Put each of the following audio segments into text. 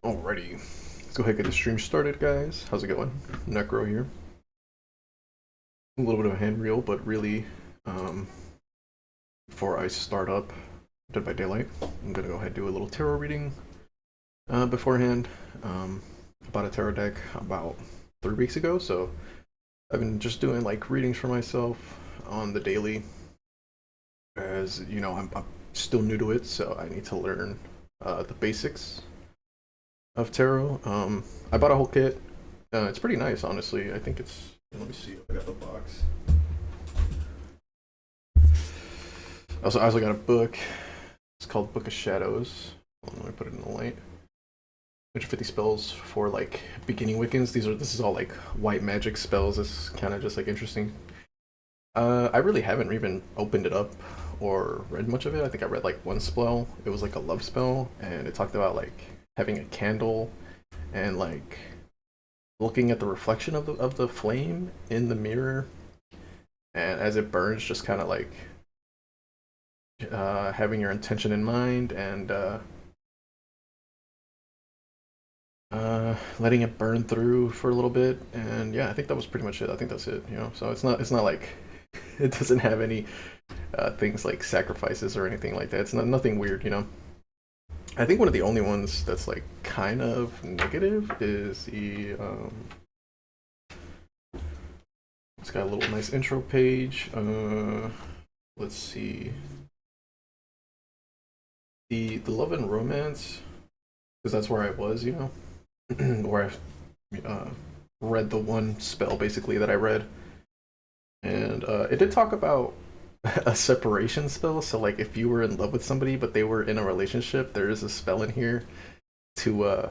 Alrighty, let's go ahead and get the stream started, guys. How's it going? Necro here. A little bit of a hand reel, but really, um, before I start up Dead by Daylight, I'm gonna go ahead and do a little tarot reading beforehand. I bought a tarot deck about 3 weeks ago, so I've been just doing like readings for myself on the daily. As you know, I'm still new to it, so I need to learn the basics of tarot. I bought a whole kit. It's pretty nice, honestly. I think it's. Let me see. I got the box. I also got a book. It's called Book of Shadows. Hold on, let me put it in the light. 150 spells for like beginning Wiccans. This is all like white magic spells. It's kind of just like interesting. I really haven't even opened it up or read much of it. I think I read like one spell. It was like a love spell, and it talked about like having a candle and like looking at the reflection of the flame in the mirror, and as it burns, just kind of like having your intention in mind and letting it burn through for a little bit. And yeah, I think that was pretty much it. I think that's it. So it's not like it doesn't have any things like sacrifices or anything like that. It's not nothing weird. I think one of the only ones that's like kind of negative is the it's got a little nice intro page. Let's see. The love and romance, because that's where I was, where I read the one spell basically that I read, and it did talk about a separation spell. So like if you were in love with somebody but they were in a relationship, there is a spell in here to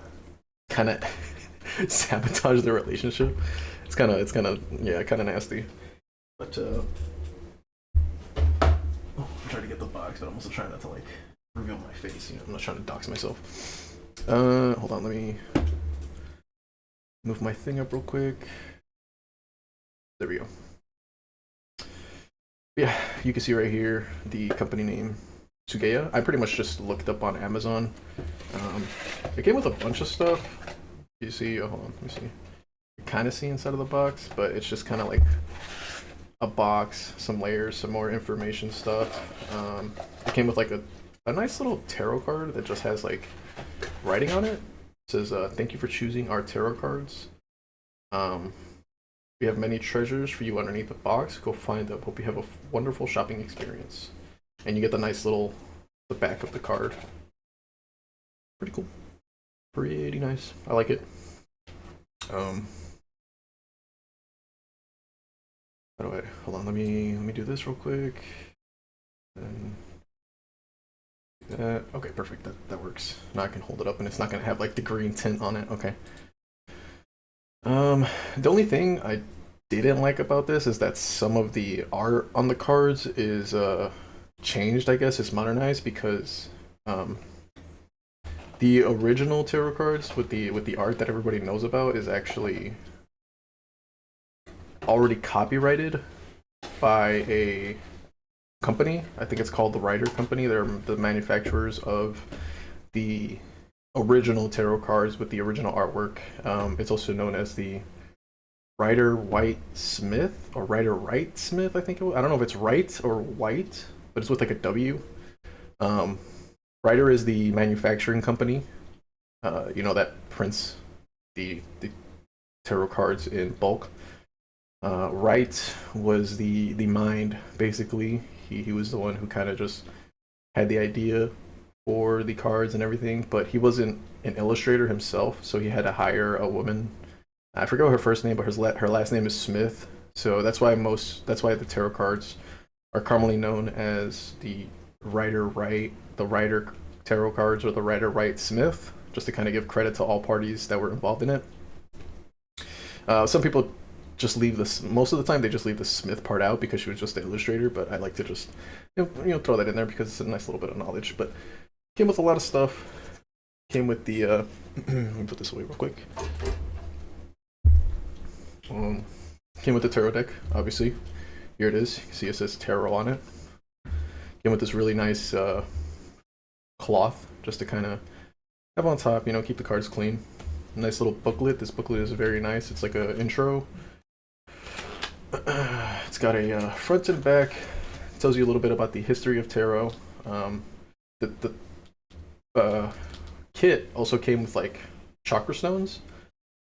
kind of sabotage the relationship. It's kind of yeah, kind of nasty. But I'm trying to get the box, but I'm also trying not to like reveal my face. I'm not trying to dox myself. Hold on, let me move my thing up real quick. There we go. Yeah, you can see right here the company name, Tsugeya. I pretty much just looked up on Amazon. It came with a bunch of stuff. You see, hold on, let me see. You kind of see inside of the box, but it's just kind of like a box, some layers, some more information stuff. It came with like a nice little tarot card that just has like writing on it. It says, "Thank you for choosing our tarot cards. Um, we have many treasures for you underneath the box. Go find them. Hope you have a wonderful shopping experience." And you get the nice little the back of the card. Pretty cool. Pretty nice. I like it. Um, how do I? Hold on. Let me do this real quick. And that. Okay, perfect. That works. Now I can hold it up, and it's not gonna have like the green tint on it. Okay. The only thing I didn't like about this is that some of the art on the cards is changed. I guess it's modernized because um the original tarot cards with the art that everybody knows about is actually already copyrighted by a company. I think it's called the Writer Company. They're the manufacturers of the original tarot cards with the original artwork. It's also known as the Rider White Smith or Rider Wright Smith. I think it was. I don't know if it's Wright or White, but it's with like a W. Um, Rider is the manufacturing company. That prints the tarot cards in bulk. Wright was the mind basically. He was the one who kind of just had the idea for the cards and everything, but he wasn't an illustrator himself, so he had to hire a woman. I forget her first name, but her last name is Smith. So that's why the tarot cards are commonly known as the Rider tarot cards, or the Rider Wright Smith, just to kind of give credit to all parties that were involved in it. Some people just leave this most of the time. They just leave the Smith part out because she was just the illustrator. But I like to just throw that in there because it's a nice little bit of knowledge. But came with a lot of stuff. Came with the let me put this away real quick. Um, Came with the tarot deck, obviously. Here it is. You can see it says tarot on it. Came with this really nice cloth just to kind of have on top, keep the cards clean. Nice little booklet. This booklet is very nice. It's like a intro. It's got a front and back. It tells you a little bit about the history of tarot. The kit also came with like chakra stones.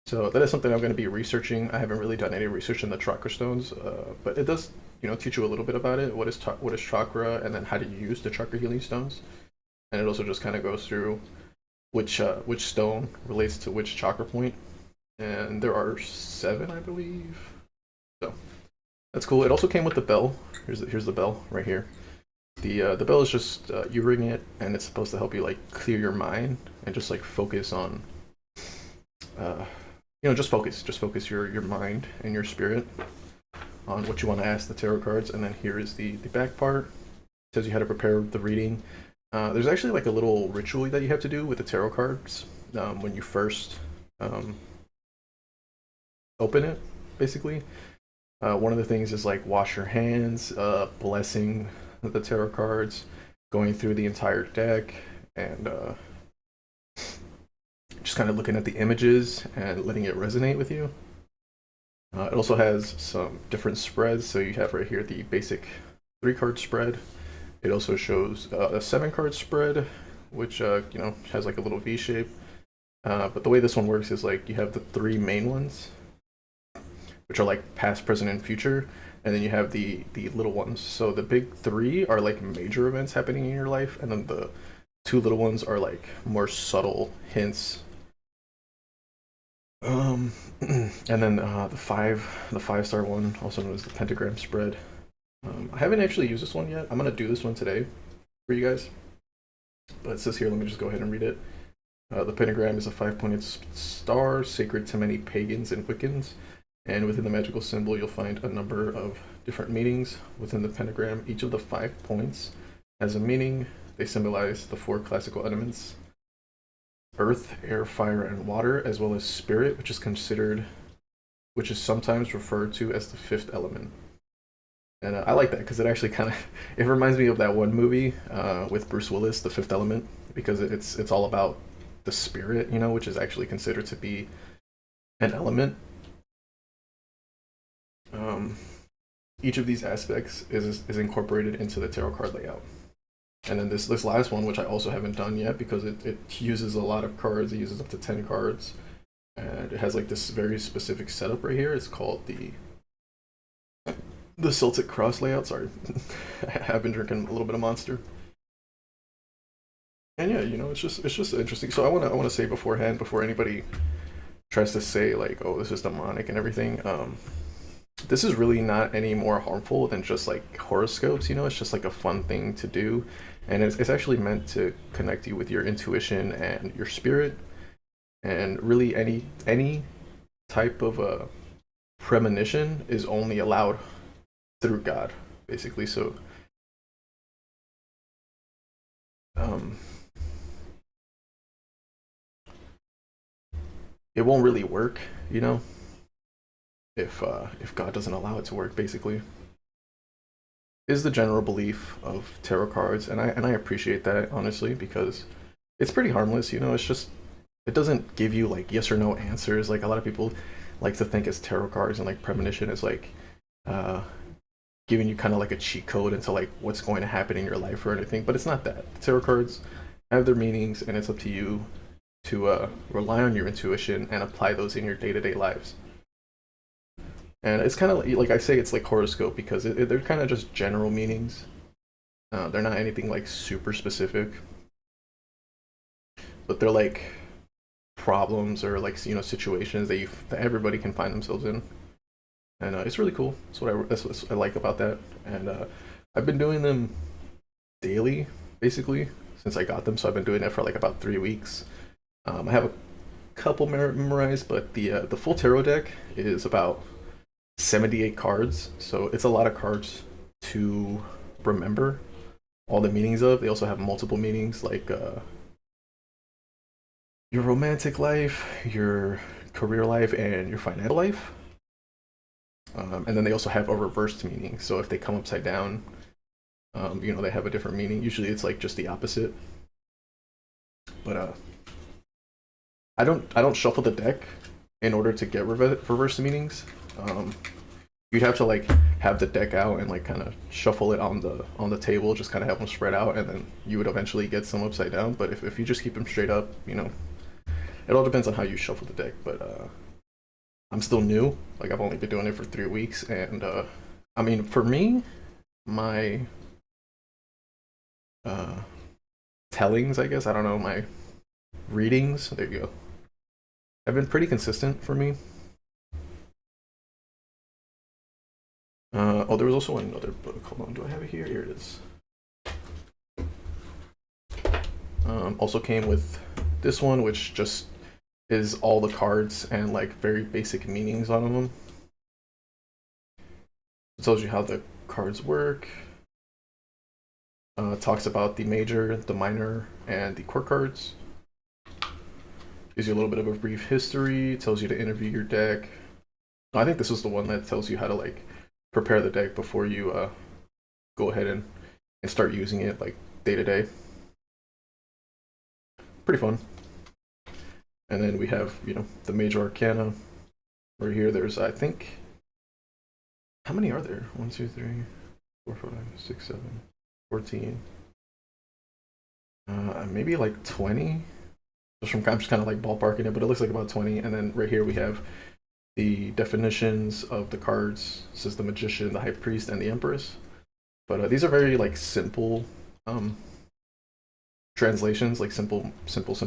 So that is something I'm going to be researching. I haven't really done any research in the chakra stones, but it does, teach you a little bit about it. What is chakra, and then how do you use the chakra healing stones? And it also just kind of goes through which stone relates to which chakra point. And there are 7, I believe. So that's cool. It also came with the bell. Here's the bell right here. The bell is just you ring it, and it's supposed to help you like clear your mind and just like focus on uh, just focus your mind and your spirit on what you want to ask the tarot cards. And then here is the back part. It tells you how to prepare the reading. There's actually like a little ritual that you have to do with the tarot cards when you first open it, basically. One of the things is like wash your hands, blessing the tarot cards, going through the entire deck, and just kind of looking at the images and letting it resonate with you. It also has some different spreads. So you have right here the basic 3-card spread. It also shows a 7-card spread, which has like a little V shape. But the way this one works is like you have the 3 main ones, which are like past, present, and future, and then you have the little ones. So the big 3 are like major events happening in your life, and then the 2 little ones are like more subtle hints. And then the 5-star one, also known as the pentagram spread. I haven't actually used this one yet. I'm gonna do this one today for you guys. But it says here, let me just go ahead and read it. The pentagram is a 5-pointed star, sacred to many pagans and Wiccans. And within the magical symbol, you'll find a number of different meanings within the pentagram. Each of the 5 points has a meaning. They symbolize the 4 classical elements: earth, air, fire, and water, as well as spirit, which is sometimes referred to as the 5th element. And I like that because it actually kind of it reminds me of that one movie with Bruce Willis, The Fifth Element, because it's all about the spirit, which is actually considered to be an element. Each of these aspects is incorporated into the tarot card layout. And then this last one, which I also haven't done yet because it uses a lot of cards. It uses up to 10 cards, and it has like this very specific setup right here. It's called the Celtic Cross layout. Sorry, I've been drinking a little bit of Monster. And yeah, it's just interesting. So I want to say beforehand, before anybody tries to say like, oh, this is demonic and everything. This is really not any more harmful than just like horoscopes. It's just like a fun thing to do, and it's actually meant to connect you with your intuition and your spirit, and really any type of a premonition is only allowed through God, basically. So it won't really work, if God doesn't allow it to work, basically, is the general belief of tarot cards. And I appreciate that, honestly, because it's pretty harmless. It's just, it doesn't give you like yes or no answers. Like a lot of people like to think as tarot cards and like premonition is like giving you kind of like a cheat code into like what's going to happen in your life or anything, but it's not that. Tarot cards have their meanings, and it's up to you to rely on your intuition and apply those in your day-to-day lives. And it's kind of like I say, it's like horoscope because they're kind of just general meanings. They're not anything like super specific, but they're like problems or like situations that everybody can find themselves in. And it's really cool. That's what I like about that. And I've been doing them daily, basically, since I got them. So I've been doing it for like about 3 weeks. I have a couple memorized, but the full tarot deck is about 78 cards. So it's a lot of cards to remember all the meanings of. They also have multiple meanings, like your romantic life, your career life, and your financial life. And then they also have a reversed meaning. So if they come upside down, they have a different meaning. Usually it's like just the opposite. But I don't shuffle the deck in order to get reverse meanings. Um, you'd have to like have the deck out and like kind of shuffle it on the table, just kind of have them spread out, and then you would eventually get some upside down. But if you just keep them straight up, it all depends on how you shuffle the deck. But I'm still new. Like I've only been doing it for 3 weeks, and I mean, for me, my uh, tellings, I guess, I don't know, my readings. There you go. Have been pretty consistent for me. Oh, there was also another book. Hold on, do I have it here? Here it is. Also came with this one, which just is all the cards and like very basic meanings on them. It tells you how the cards work. Talks about the major, the minor, and the core cards. Gives you a little bit of a brief history. Tells you to interview your deck. I think this is the one that tells you how to like prepare the deck before you go ahead and start using it like day to day. Pretty fun. And then we have, the major arcana. Right here, there's, I think, how many are there? 1, 2, 3, 4, 5, 6, 7, 14. Maybe like 20. I'm just kind of like ballparking it, but it looks like about 20. And then right here we have the definitions of the cards. This is the Magician, the High Priest, and the Empress. But these are very like simple translations, like simple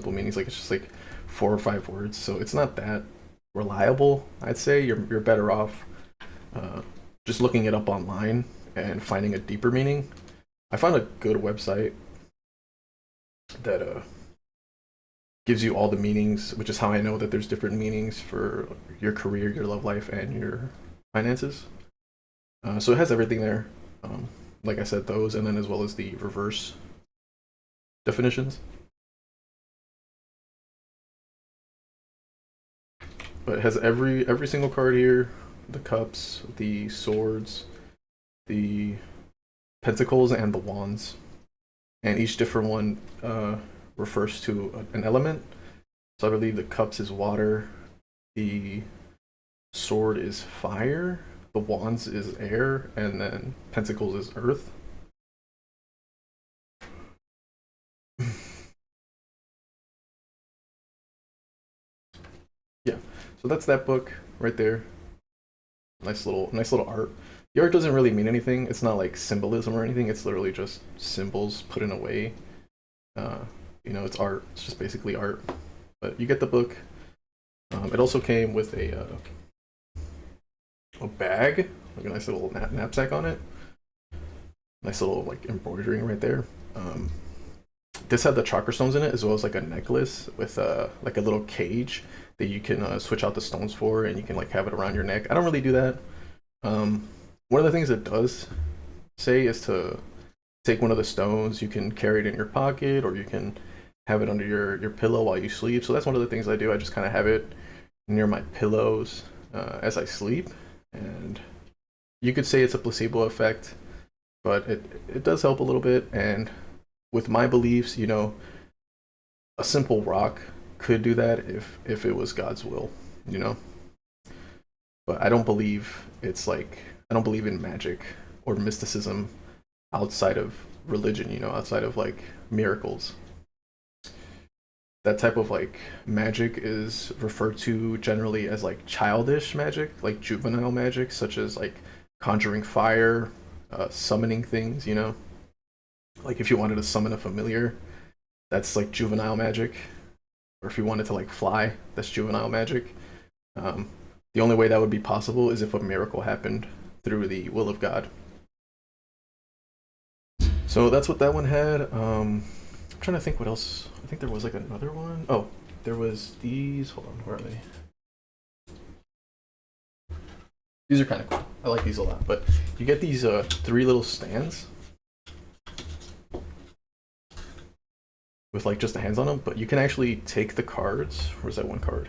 meanings. Like it's just like 4 or 5 words, so it's not that reliable. I'd say you're better off just looking it up online and finding a deeper meaning. I found a good website that gives you all the meanings, which is how I know that there's different meanings for your career, your love life, and your finances. So it has everything there. Like I said, those, and then as well as the reverse definitions. But it has every single card here: the cups, the swords, the pentacles, and the wands. And each different one refers to an element. So I believe the cups is water, the sword is fire, the wands is air, and then pentacles is earth. Yeah, so that's that book right there. Nice little art. The art doesn't really mean anything. It's not like symbolism or anything. It's literally just symbols put in a way. It's art. It's just basically art. But you get the book. It also came with a bag, like a nice little knapsack on it. Nice little like embroidering right there. This had the chakra stones in it, as well as like a necklace with like a little cage that you can switch out the stones for, and you can like have it around your neck. I don't really do that. One of the things it does say is to take one of the stones. You can carry it in your pocket, or you can have it under your pillow while you sleep. So that's one of the things I do. I just kind of have it near my pillows as I sleep. And you could say it's a placebo effect, but it does help a little bit. And with my beliefs, a simple rock could do that if it was God's will, But I don't believe I don't believe in magic or mysticism outside of religion, outside of like miracles. That type of like magic is referred to generally as like childish magic, like juvenile magic, such as like conjuring fire, summoning things, Like if you wanted to summon a familiar, that's like juvenile magic. Or if you wanted to like fly, that's juvenile magic. The only way that would be possible is if a miracle happened through the will of God. So that's what that one had. I'm trying to think what else. I think there was like another one. Oh, there was these. Hold on, where are they? These are kind of cool. I like these a lot. But you get these 3 little stands with like just the hands on them. But you can actually take the cards. Where's that one card?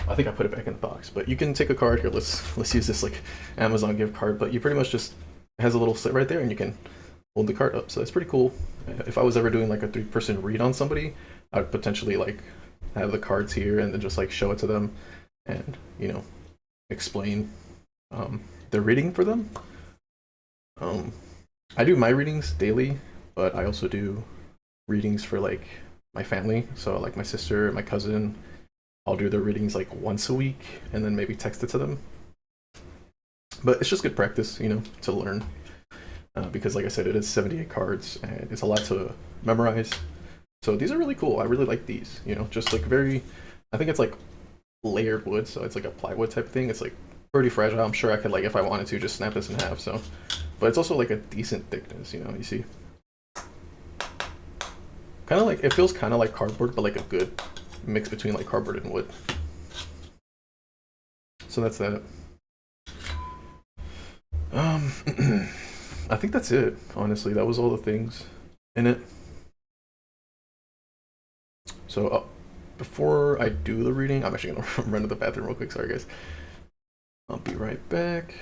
I think I put it back in the box. But you can take a card here. Let's use this like Amazon gift card. But you pretty much just has a little slit right there, and you can hold the card up. So it's pretty cool. If I was ever doing like a 3-person read on somebody, I would potentially like have the cards here and then just like show it to them and, explain the reading for them. Um, I do my readings daily, but I also do readings for like my family. So like my sister, my cousin, I'll do their readings like once a week and then maybe text it to them. But it's just good practice, to learn. Because like I said, it is 78 cards and it's a lot to memorize. So these are really cool. I really like these, just like very, I think it's like layered wood. So it's like a plywood type thing. It's like pretty fragile. I'm sure I could like, if I wanted to, just snap this in half. So, but it's also like a decent thickness, you see. Kind of like, it feels kind of like cardboard, but like a good mix between like cardboard and wood. So that's that. I think that's it. Honestly, that was all the things in it. So before I do the reading, I'm actually gonna run to the bathroom real quick. Sorry, guys. I'll be right back.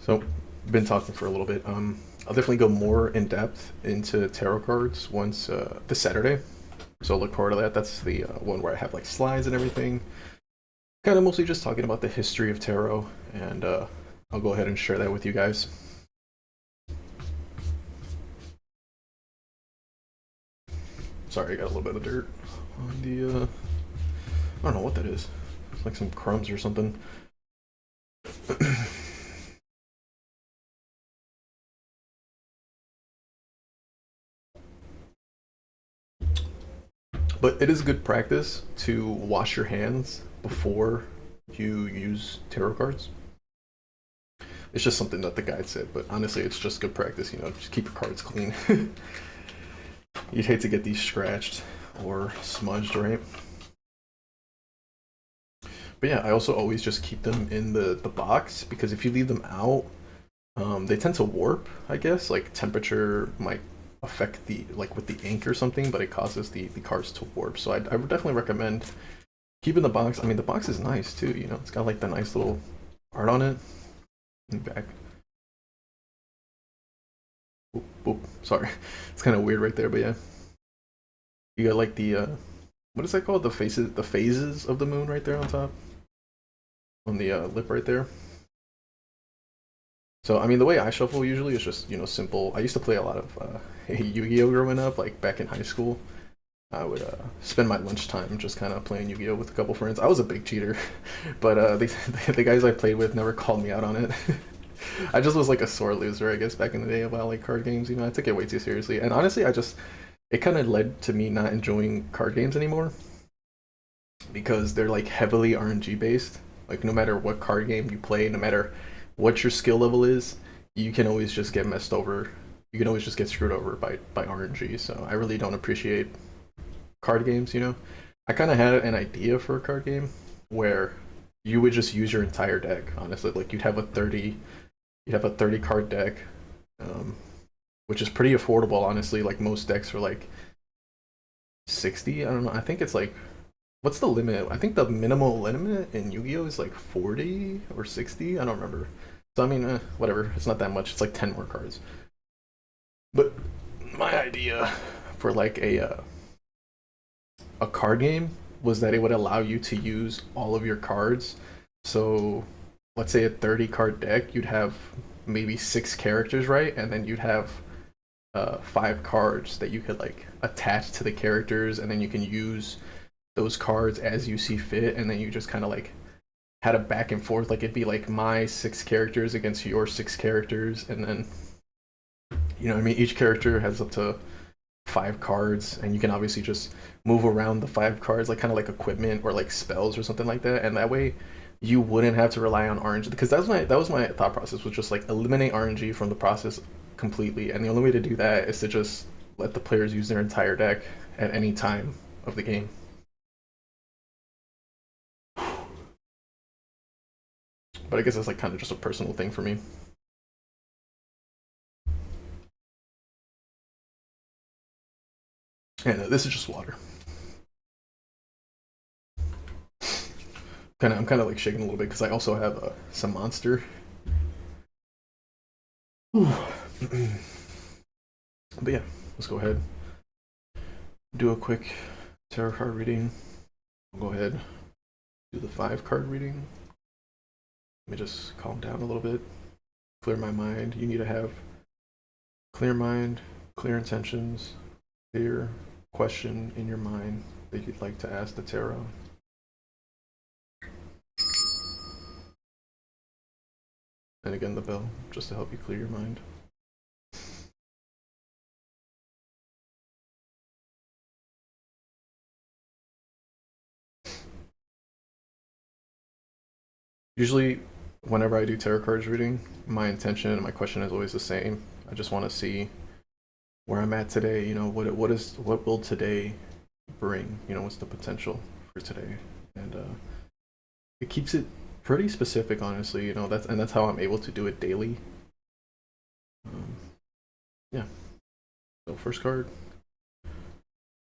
So, been talking for a little bit. I'll definitely go more in depth into tarot cards once this Saturday. So look forward to that. That's the one where I have like slides and everything. Kind of mostly just talking about the history of tarot, and I'll go ahead and share that with you guys. Sorry, I got a little bit of dirt on the. I don't know what that is. It's like some crumbs or something. But it is good practice to wash your hands before you use tarot cards. It's just something that the guide said, but honestly, it's just good practice. Just keep your cards clean. You'd hate to get these scratched or smudged, right? But yeah, I also always just keep them in the box because if you leave them out, they tend to warp, I guess. Like temperature might affect the like with the ink or something, but it causes the cards to warp. So I would definitely recommend keeping the box. I mean, the box is nice too. It's got like the nice little art on it in the back. Oop, oop, sorry, it's kind of weird right there, but yeah, you got like the what is that called? The phases of the moon right there on top, on the lip right there. So I mean, the way I shuffle usually is just simple. I used to play a lot of Yu-Gi-Oh growing up, like back in high school. I would spend my lunchtime just kind of playing Yu-Gi-Oh with a couple friends. I was a big cheater, but the guys I played with never called me out on it. I just was like a sore loser, I guess, back in the day about like card games. I took it way too seriously, and honestly, it kind of led to me not enjoying card games anymore because they're like heavily RNG based. Like no matter what card game you play, no matter what your skill level is, you can always just get messed over. You can always just get screwed over by RNG. So I really don't appreciate card games. I kind of had an idea for a card game where you would just use your entire deck. Honestly, like you'd have a 30 card deck, um, which is pretty affordable. Honestly, like most decks are like 60. I don't know. I think it's like what's the limit? I think the minimal limit in Yu-Gi-Oh is like 40 or 60. I don't remember. So I mean, whatever. It's not that much. It's like 10 more cards. But my idea for like a card game was that it would allow you to use all of your cards. So let's say a 30 card deck, you'd have maybe 6 characters, right? And then you'd have 5 cards that you could like attach to the characters, and then you can use those cards as you see fit, and then you just kind of like had a back and forth. Like it'd be like my 6 characters against your 6 characters, and then you know what I mean, each character has up to 5 cards, and you can obviously just move around the 5 cards, like kind of like equipment or like spells or something like that. And that way, you wouldn't have to rely on RNG, because that was my thought process, was just like eliminate RNG from the process completely. And the only way to do that is to just let the players use their entire deck at any time of the game. But I guess that's like kind of just a personal thing for me. And this is just water. I'm kind of like shaking a little bit because I also have some monster. But yeah, let's go ahead. Do a quick tarot card reading. I'll go ahead, do the 5 card reading. Let me just calm down a little bit, clear my mind. You need to have clear mind, clear intentions, clear question in your mind that you'd like to ask the tarot. And again, the bell, just to help you clear your mind. Usually, whenever I do tarot cards reading, my intention and my question is always the same. I just want to see where I'm at today. You know, what will today bring? You know, what's the potential for today? And it keeps it pretty specific, honestly. You know, that's how I'm able to do it daily. Yeah. So first card.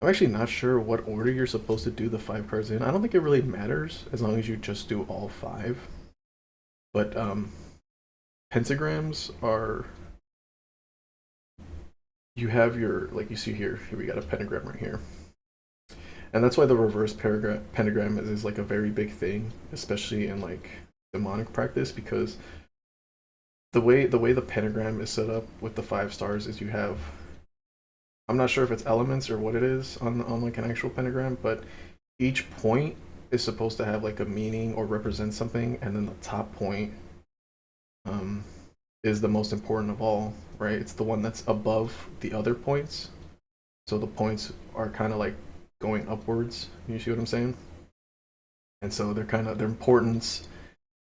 I'm actually not sure what order you're supposed to do the 5 cards in. I don't think it really matters as long as you just do all 5. But pentagrams are, you have your, like you see here we got a pentagram right here. And that's why the reverse pentagram is like a very big thing, especially in like demonic practice, because the way the pentagram is set up with the 5 stars is you have, I'm not sure if it's elements or what it is on like an actual pentagram, but each point is supposed to have like a meaning or represent something, and then the top point is the most important of all, right? It's the one that's above the other points. So the points are kind of like going upwards. You see what I'm saying? And so their importance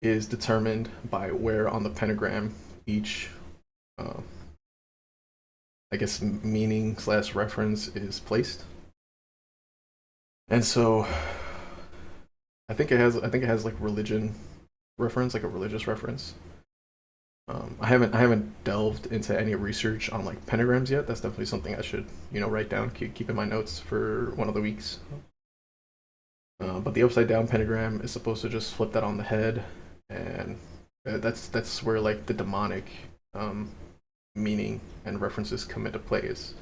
is determined by where on the pentagram each I guess meaning / reference is placed. And so I think it has like religion reference, like a religious reference. I haven't delved into any research on like pentagrams yet. That's definitely something I should, you know, write down, keep in my notes for one of the weeks. But the upside down pentagram is supposed to just flip that on the head, and that's where like the demonic meaning and references come into play. Is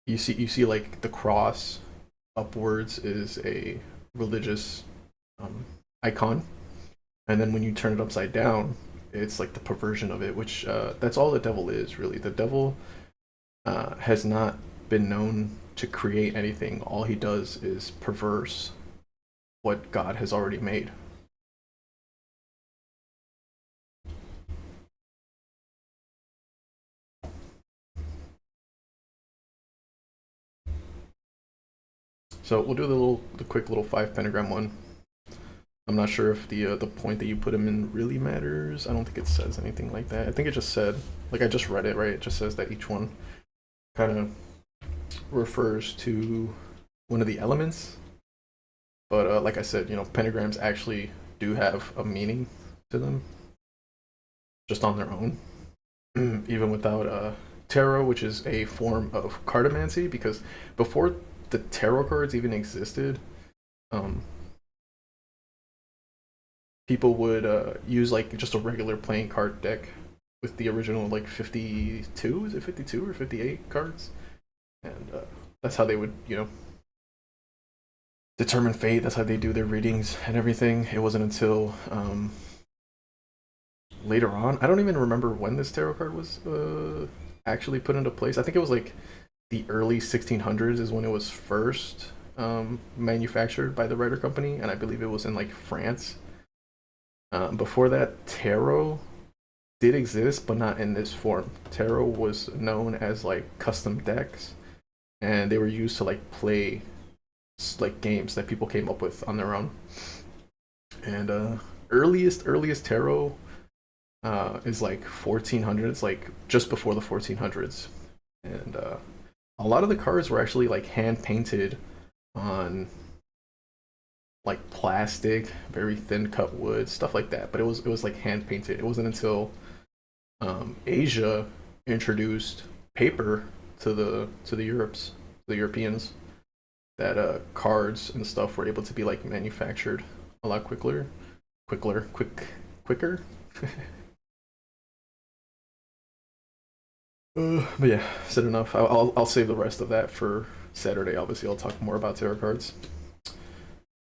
you see like the cross upwards is a religious icon, and then when you turn it upside down, it's like the perversion of it, which that's all the devil is, really. The devil has not been known to create anything. All he does is perverse what God has already made. So we'll do the quick little 5 pentagram one. I'm not sure if the point that you put them in really matters. I don't think it says anything like that. I think it just said, like, I just read it, right? It just says that each one kind of refers to one of the elements. But like I said, you know, pentagrams actually do have a meaning to them, just on their own, even without tarot, which is a form of cartomancy. Because before the tarot cards even existed, um, people would use like just a regular playing card deck with the original like 52, is it 52 or 58 cards, and that's how they would determine fate. That's how they do their readings and everything. It wasn't until later on. I don't even remember when this tarot card was actually put into place. I think it was like the early 1600s is when it was first manufactured by the Rider Company, and I believe it was in like France. Before that, tarot did exist, but not in this form. Tarot was known as like custom decks, and they were used to like play like games that people came up with on their own. And earliest tarot is like 1400s, like just before the 1400s, and a lot of the cards were actually like hand painted on like plastic, very thin cut wood, stuff like that. But it was like hand painted. It wasn't until Asia introduced paper to the Europeans, that cards and stuff were able to be like manufactured a lot quicker. But yeah, said enough. I'll save the rest of that for Saturday. Obviously, I'll talk more about tarot cards.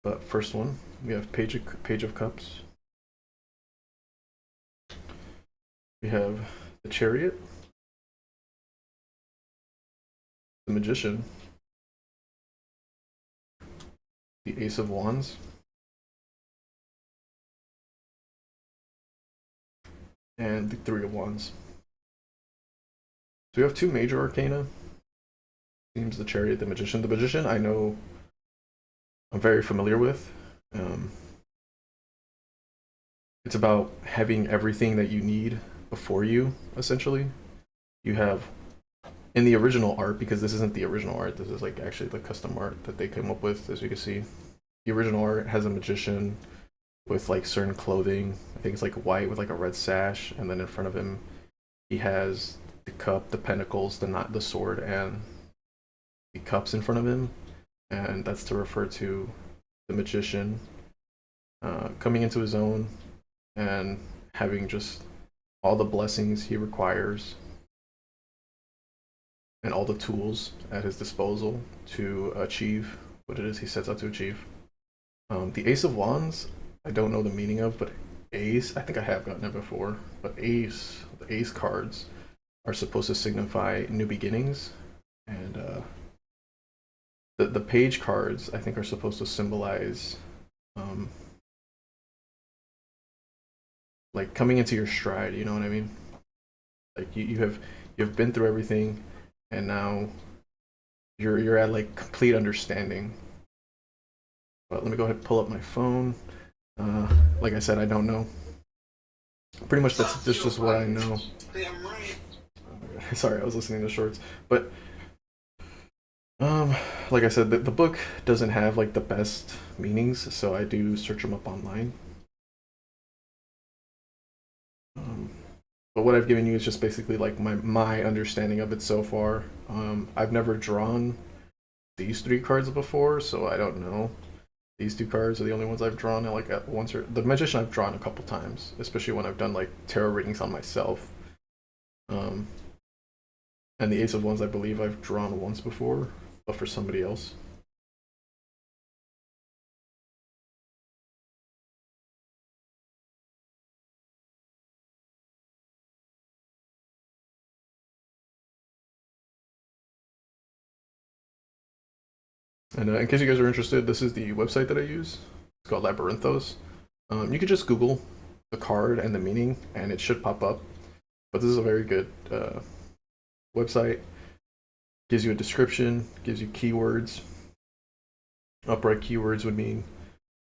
But first one, we have Page of Cups. We have the Chariot, the Magician, the Ace of Wands, and the Three of Wands. So we have two major arcana. Seems the Chariot, the Magician. The Magician, I know, I'm very familiar with. Um, it's about having everything that you need before you, essentially. You have in the original art, because this isn't the original art, this is like actually the custom art that they came up with, as you can see. The original art has a magician with like certain clothing. I think it's like white with like a red sash, and then in front of him he has the cup, the pentacles, the knot, the sword, and the cups in front of him, and that's to refer to the magician coming into his own and having just all the blessings he requires and all the tools at his disposal to achieve what it is he sets out to achieve. The Ace of Wands, I don't know the meaning of, but Ace, I think I have gotten it before, but Ace, the Ace cards are supposed to signify new beginnings, and the Page cards I think are supposed to symbolize um, like coming into your stride. You know what I mean? Like you have been through everything, and now you're at like complete understanding. But let me go ahead and pull up my phone. Like I said, I don't know. Pretty much that's just what I know. Sorry, I was listening to shorts, but um, like I said, the book doesn't have like the best meanings, so I do search them up online. Um, but what I've given you is just basically like my understanding of it so far. I've never drawn these three cards before, so I don't know. These two cards are the only ones I've drawn like at once. Or the Magician I've drawn a couple times, especially when I've done like tarot readings on myself. Um, and the Ace of Wands I believe I've drawn once before, but for somebody else. And in case you guys are interested, this is the website that I use. It's called Labyrinthos. You could just Google the card and the meaning, and it should pop up. But this is a very good website. Gives you a description, gives you keywords. Upright keywords would mean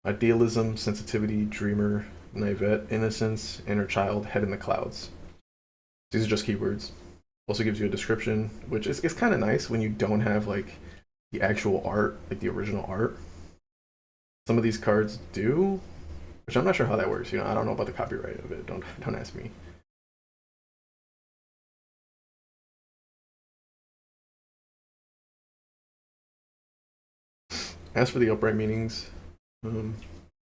idealism, sensitivity, dreamer, naivete, innocence, inner child, head in the clouds. These are just keywords. Also gives you a description, which is kind of nice when you don't have like the actual art, like the original art. Some of these cards do, which I'm not sure how that works. I don't know about the copyright of it. Don't ask me. As for the upright meanings, Um,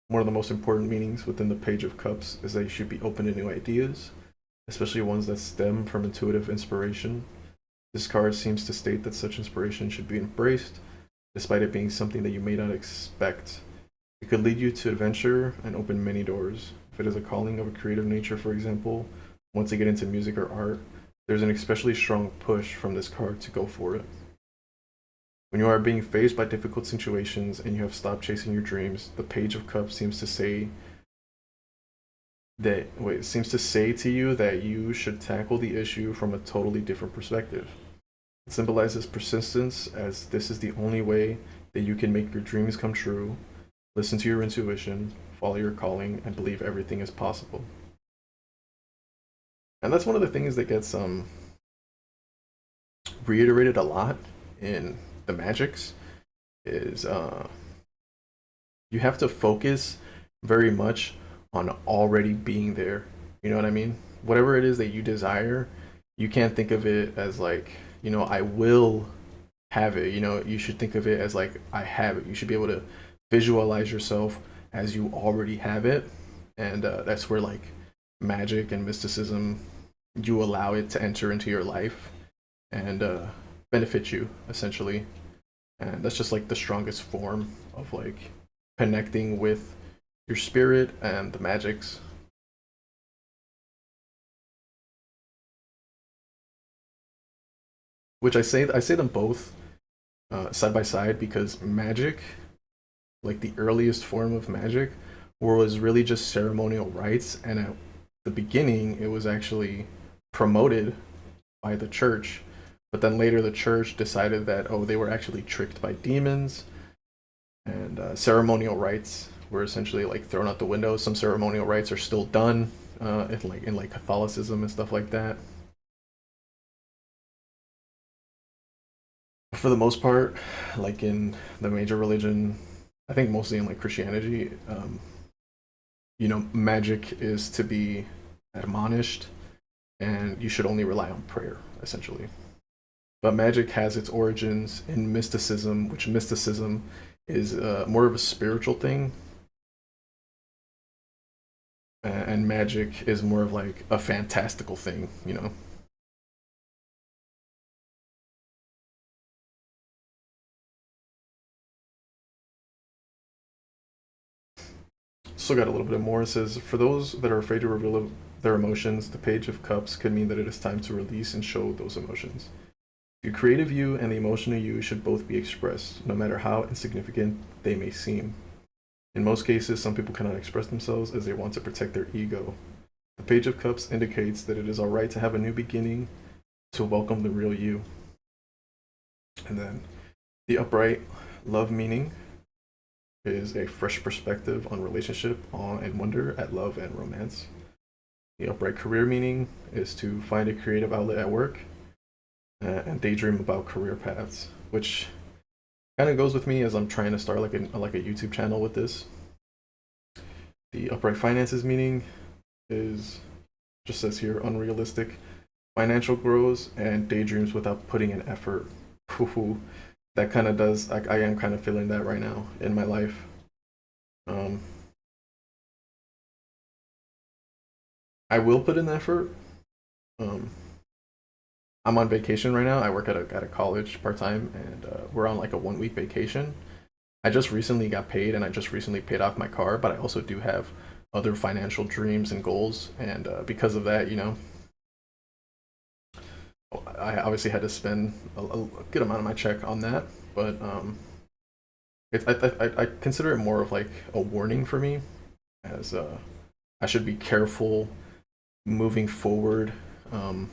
One of the most important meanings within the Page of Cups is that you should be open to new ideas, especially ones that stem from intuitive inspiration. This card seems to state that such inspiration should be embraced, despite it being something that you may not expect. It could lead you to adventure and open many doors. If it is a calling of a creative nature, for example, once you get into music or art, there's an especially strong push from this card to go for it. When you are being faced by difficult situations and you have stopped chasing your dreams, the Page of Cups seems to say to you that you should tackle the issue from a totally different perspective. It symbolizes persistence, as this is the only way that you can make your dreams come true. Listen to your intuition, follow your calling, and believe everything is possible. And that's one of the things that gets reiterated a lot in the magics is you have to focus very much on already being there. You know what I mean? Whatever it is that you desire, you can't think of it as like, I will have it. You should think of it as like, I have it. You should be able to visualize yourself as you already have it. And that's where like magic and mysticism, you allow it to enter into your life and benefit you essentially. And that's just like the strongest form of like connecting with your spirit and the magics. Which I say them both side by side because magic, like the earliest form of magic, was really just ceremonial rites, and at the beginning it was actually promoted by the church. But then later the church decided that, oh, they were actually tricked by demons, and ceremonial rites were essentially like thrown out the window. Some ceremonial rites are still done in like Catholicism and stuff like that. For the most part, like in the major religion, I think mostly in like Christianity, magic is to be admonished, and you should only rely on prayer essentially. But magic has its origins in mysticism, which mysticism is more of a spiritual thing, and magic is more of like a fantastical thing. Still got a little bit more. It says, for those that are afraid to reveal their emotions, the Page of Cups could mean that it is time to release and show those emotions. The creative you and the emotional you should both be expressed, no matter how insignificant they may seem. In most cases, some people cannot express themselves as they want to protect their ego. The Page of Cups indicates that it is alright to have a new beginning, to welcome the real you. And then the upright love meaning is a fresh perspective on relationship, awe, and wonder at love and romance. The upright career meaning is to find a creative outlet at work and daydream about career paths, which kind of goes with me as I'm trying to start like a YouTube channel with this. The upright finances meaning is just says here unrealistic financial growth and daydreams without putting in effort. Ooh, that kind of does. I am kind of feeling that right now in my life. Um, I will put in effort. Um, I'm on vacation right now. I work at a college part time, and we're on like a 1 week vacation. I just recently got paid, and I just recently paid off my car. But I also do have other financial dreams and goals, and because of that, I obviously had to spend a good amount of my check on that. But I consider it more of like a warning for me, as I should be careful moving forward. Um,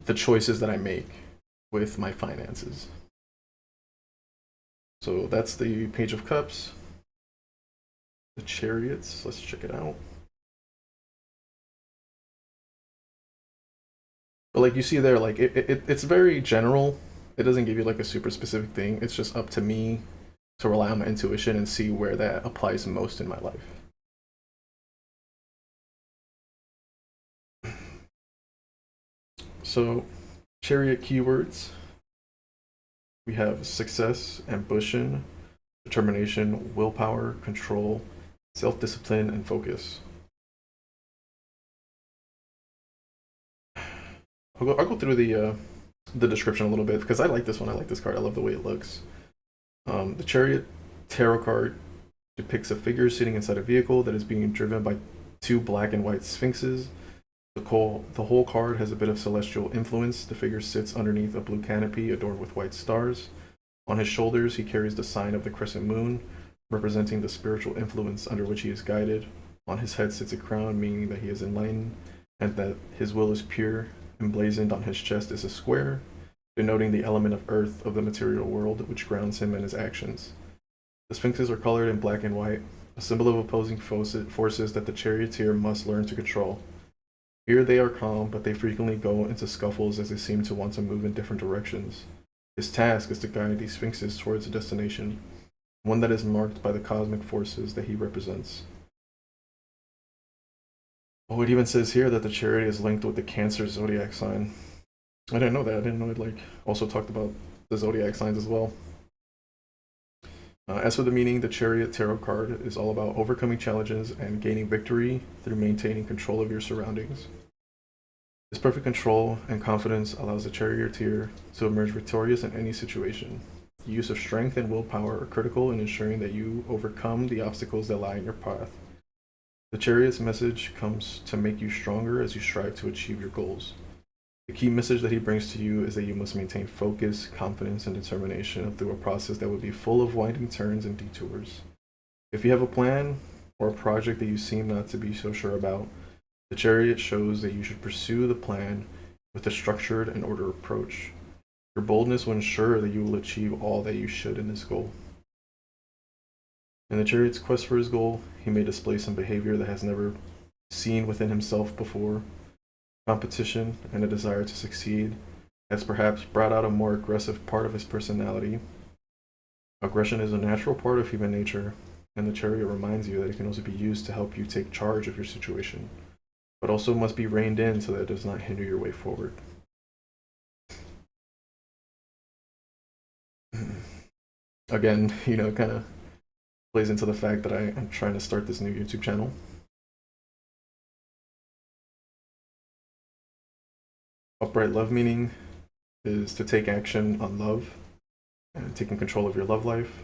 the choices that I make with my finances. So that's the Page of Cups, the Chariots. Let's check it out. But like you see there, like it's very general. It doesn't give you like a super specific thing. It's just up to me to rely on my intuition and see where that applies most in my life. So, chariot keywords. We have success, ambition, determination, willpower, control, self-discipline, and focus. I'll go through the description a little bit because I like this one. I like this card. I love the way it looks. The Chariot tarot card depicts a figure sitting inside a vehicle that is being driven by two black and white sphinxes. The whole card has a bit of celestial influence. The figure sits underneath a blue canopy adorned with white stars. On his shoulders, he carries the sign of the crescent moon, representing the spiritual influence under which he is guided. On his head sits a crown, meaning that he is enlightened and that his will is pure. Emblazoned on his chest is a square, denoting the element of earth of the material world, which grounds him in his actions. The sphinxes are colored in black and white, a symbol of opposing forces that the charioteer must learn to control. Here they are calm, but they frequently go into scuffles as they seem to want to move in different directions. His task is to guide these sphinxes towards a destination, one that is marked by the cosmic forces that he represents. Oh, it even says here that the chariot is linked with the Cancer zodiac sign. I didn't know that. I didn't know it also talked about the zodiac signs as well. As for the meaning, the Chariot tarot card is all about overcoming challenges and gaining victory through maintaining control of your surroundings. This perfect control and confidence allows the charioteer to emerge victorious in any situation. The use of strength and willpower are critical in ensuring that you overcome the obstacles that lie in your path. The chariot's message comes to make you stronger as you strive to achieve your goals. The key message that he brings to you is that you must maintain focus, confidence, and determination through a process that will be full of winding turns and detours. If you have a plan or a project that you seem not to be so sure about, the chariot shows that you should pursue the plan with a structured and ordered approach. Your boldness will ensure that you will achieve all that you should in this goal. In the chariot's quest for his goal, he may display some behavior that has never seen within himself before. Competition and a desire to succeed has perhaps brought out a more aggressive part of his personality. Aggression is a natural part of human nature, and the chariot reminds you that it can also be used to help you take charge of your situation, but also must be reined in so that it does not hinder your way forward. Again, kind of plays into the fact that I'm trying to start this new YouTube channel. Upright love meaning is to take action on love and taking control of your love life.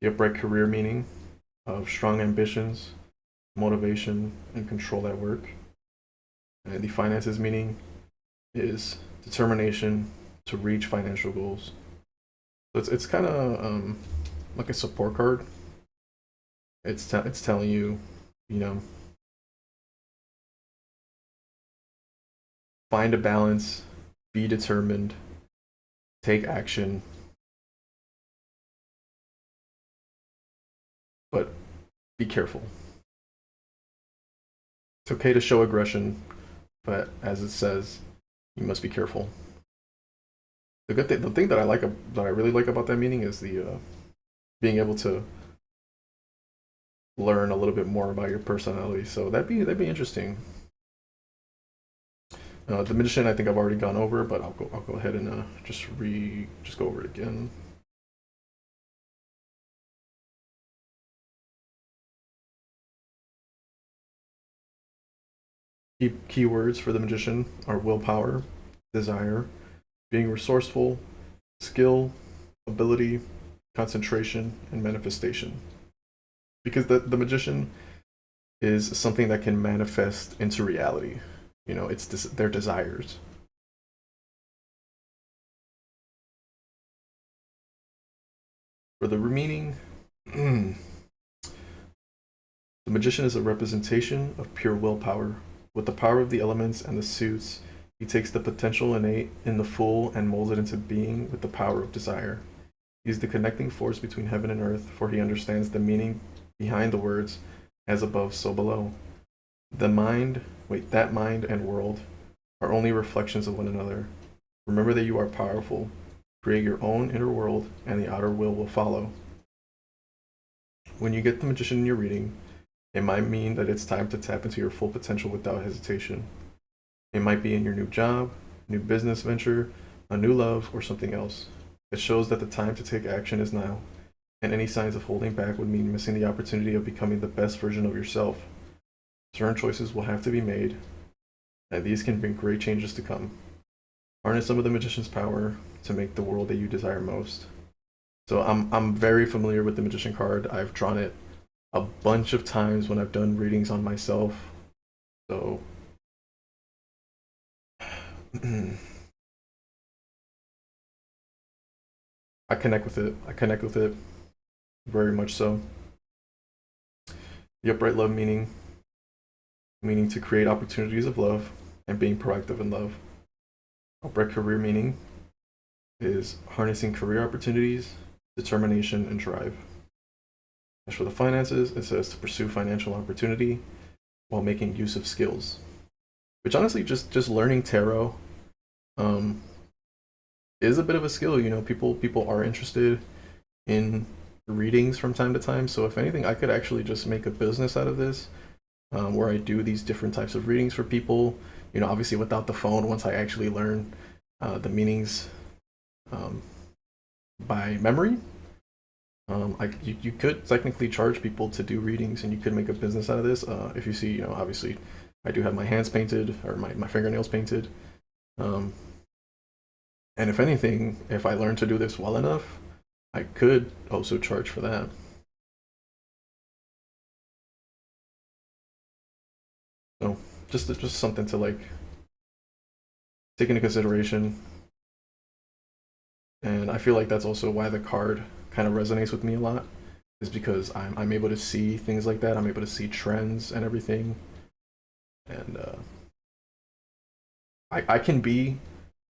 The upright career meaning of strong ambitions, motivation, and control at work. And the finances meaning is determination to reach financial goals. So it's kind of like a support card. It's telling you, find a balance, be determined, take action, but be careful. It's okay to show aggression, but as it says, you must be careful. The thing that I really like about that meaning is the being able to learn a little bit more about your personality. So that'd be interesting. The Magician, I think I've already gone over, but I'll go ahead and just go over it again. Keywords for the Magician are willpower, desire, being resourceful, skill, ability, concentration, and manifestation. Because the Magician is something that can manifest into reality. It's their desires. For the meaning, the Magician is a representation of pure willpower. With the power of the elements and the suits, he takes the potential innate in the Fool and molds it into being with the power of desire. He's the connecting force between heaven and earth, for he understands the meaning behind the words, as above, so below. That mind and world are only reflections of one another. Remember that you are powerful. Create your own inner world, and the outer will follow. When you get the Magician in your reading, it might mean that it's time to tap into your full potential without hesitation. It might be in your new job, new business venture, a new love, or something else. It shows that the time to take action is now, and any signs of holding back would mean missing the opportunity of becoming the best version of yourself. Certain choices will have to be made, and these can bring great changes to come. Harness some of the magician's power to make the world that you desire most. So I'm very familiar with the magician card. I've drawn it a bunch of times when I've done readings on myself. So I connect with it. I connect with it very much so. The upright love meaning to create opportunities of love and being proactive in love. Upright career meaning is harnessing career opportunities, determination, and drive. As for the finances, it says to pursue financial opportunity while making use of skills. Which honestly, just learning tarot is a bit of a skill. You know, people are interested in readings from time to time. So if anything, I could actually just make a business out of this, where I do these different types of readings for people. You know, obviously without the phone, once I actually learn the meanings by memory, you could technically charge people to do readings, and you could make a business out of this. If you see, you know, obviously I do have my hands painted or my fingernails painted. And if anything, if I learn to do this well enough, I could also charge for that. So just something to like take into consideration. And I feel like that's also why the card kind of resonates with me a lot, is because I'm able to see things like that. I'm able to see trends and everything. And I can be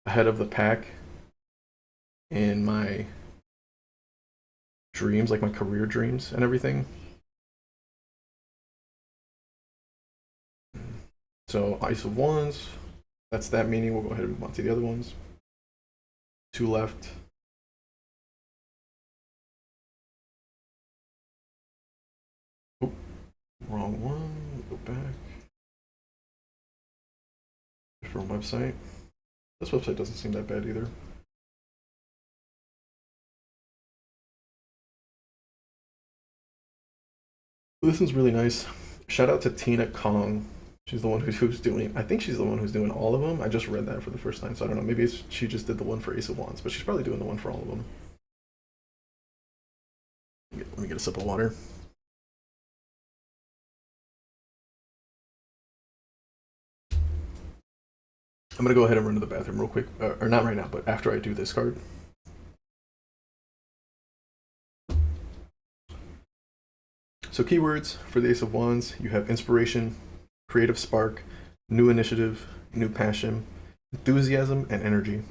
ahead of the pack in my dreams, like my career dreams and everything. So Ice of Wands, that's that meaning. We'll go ahead and move on to the other ones. Two left. Oop, wrong one. Go back. Different website. This website doesn't seem that bad either. This one's really nice. Shout out to Tina Kong. She's the one who's doing. I think she's the one who's doing all of them. I just read that for the first time, so I don't know. Maybe she just did the one for Ace of Wands, but she's probably doing the one for all of them. Let me get a sip of water. I'm gonna go ahead and run to the bathroom real quick, or not right now, but after I do this card. So keywords for the Ace of Wands: you have inspiration, creative spark, new initiative, new passion, enthusiasm, and energy.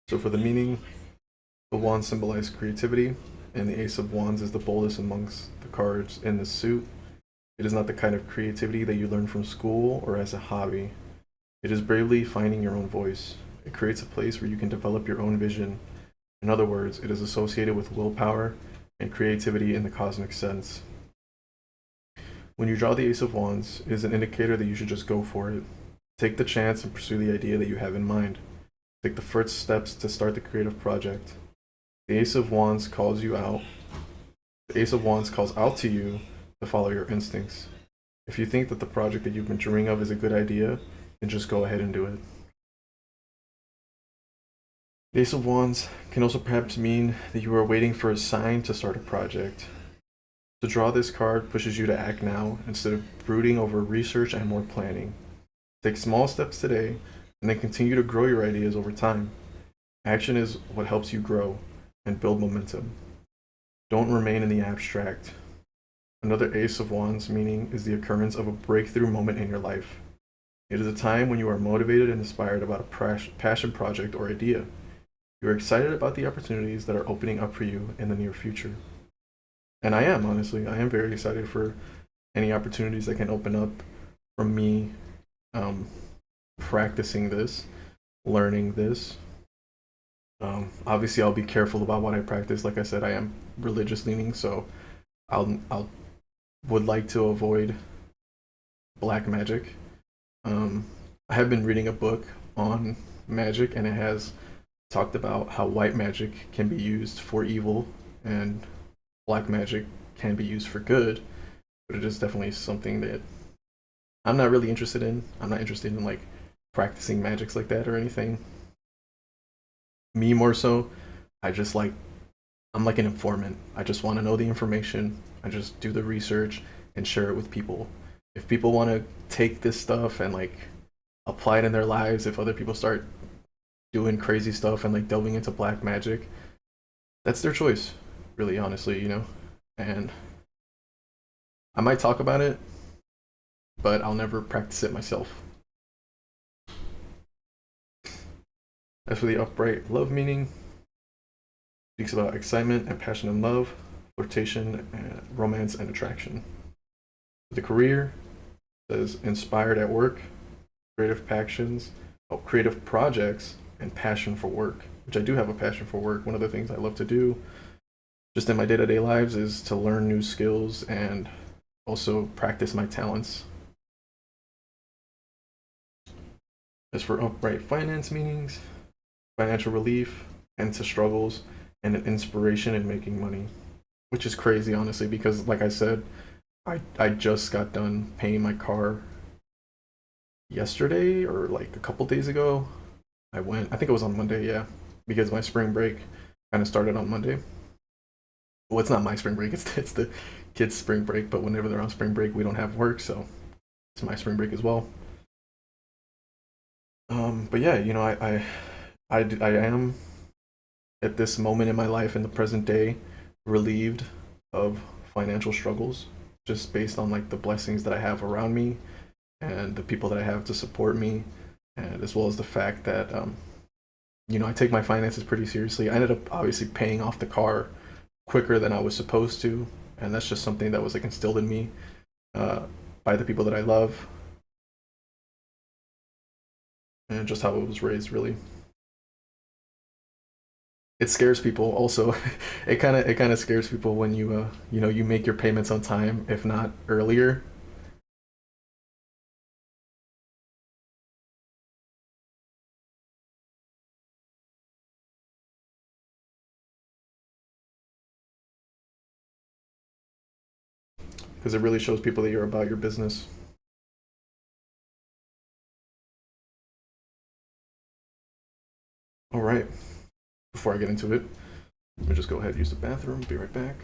So for the meaning, the wands symbolize creativity, and the Ace of Wands is the boldest amongst the cards in this suit. It is not the kind of creativity that you learn from school or as a hobby. It is bravely finding your own voice. It creates a place where you can develop your own vision. In other words, it is associated with willpower and creativity in the cosmic sense. When you draw the Ace of Wands, it is an indicator that you should just go for it. Take the chance and pursue the idea that you have in mind. Take the first steps to start the creative project. The Ace of Wands calls you out. The Ace of Wands calls out to you to follow your instincts. If you think that the project that you've been dreaming of is a good idea, then just go ahead and do it. The Ace of Wands can also perhaps mean that you are waiting for a sign to start a project. To draw this card pushes you to act now instead of brooding over research and more planning. Take small steps today and then continue to grow your ideas over time. Action is what helps you grow and build momentum. Don't remain in the abstract. Another Ace of Wands meaning is the occurrence of a breakthrough moment in your life. It is a time when you are motivated and inspired about a passion project or idea. You are excited about the opportunities that are opening up for you in the near future. And I am, honestly, I am very excited for any opportunities that can open up from me practicing this, learning this. Obviously, I'll be careful about what I practice. Like I said, I am religious leaning, so I'll would like to avoid black magic. Um, I have been reading a book on magic, and it has talked about how white magic can be used for evil and black magic can be used for good. But it is definitely something that I'm not really interested in. I'm not interested in like practicing magics like that or anything. Me more so, I just like I'm like an informant. I just want to know the information. I just do the research and share it with people. If people want to take this stuff and like apply it in their lives, if other people start doing crazy stuff and like delving into black magic, that's their choice, really honestly, you know. And I might talk about it, but I'll never practice it myself. As for the upright love meaning, speaks about excitement and passion and love, flirtation and romance and attraction. The career says inspired at work, creative passions, creative projects, and passion for work, which I do have a passion for work. One of the things I love to do just in my day-to-day lives is to learn new skills and also practice my talents. As for upright finance meanings, financial relief, end to struggles, and an inspiration in making money, which is crazy, honestly, because like I said, I just got done paying my car yesterday or like a couple days ago. I think it was on Monday, yeah, because my spring break kind of started on Monday. Well, it's not my spring break, it's the kids' spring break, but whenever they're on spring break, we don't have work, so it's my spring break as well. But yeah, you know, I am at this moment in my life in the present day relieved of financial struggles just based on like the blessings that I have around me and the people that I have to support me, and as well as the fact that you know, I take my finances pretty seriously. I ended up obviously paying off the car quicker than I was supposed to, and that's just something that was like instilled in me uh, by the people that I love and just how I was raised. Really, it scares people. Also, it kind of scares people when you know you make your payments on time, if not earlier, because it really shows people that you're about your business. All right, before I get into it, let me just go ahead and use the bathroom. Be right back.